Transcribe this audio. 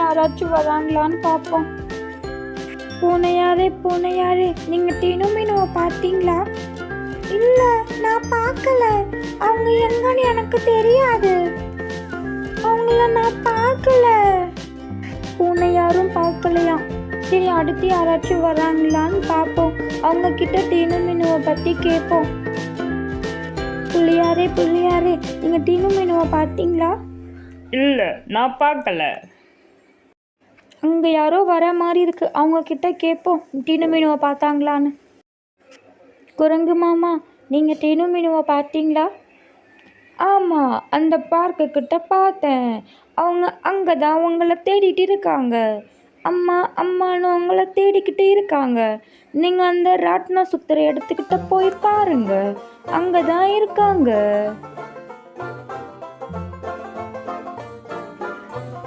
யாராச்சும் வராங்களான்னு பார்ப்போம். பூனையாரே நீங்க டீனு மீனுவை பார்த்தீங்களா? இல்ல, நான் பார்க்கல. அவங்க எங்கன்னு எனக்கு தெரியாது. அவங்கள நான் பார்க்கல. பூனை யாரும் பார்க்கலையா? சரி, அடுத்து யாராச்சும் வராங்களான்னு பார்ப்போம். அவங்க கிட்ட டீனு மீனுவை பத்தி கேட்போம். புள்ளியாரே நீங்க டீனு மீனுவை பார்த்தீங்களா? இல்ல, நான் பார்க்கல. அங்க யாரோ வர மாதிரி இருக்கு. அவங்க கிட்ட கேட்போம் டீனு மீனுவை பார்த்தாங்களான்னு. குரங்கு மாமா, நீங்க டீனு மீனுவை பார்த்தீங்களா? ஆமா, அந்த பார்க்கு கிட்ட பார்த்தேன். அவங்க அங்கதான் உங்களை தேடிட்டு இருக்காங்க. அம்மான்னு உங்களை தேடிக்கிட்டு இருக்காங்க. நீங்க அந்த ராட்டினம் சுத்துற இடத்துக்கிட்ட போய் பாருங்க, அங்கதான் இருக்காங்க.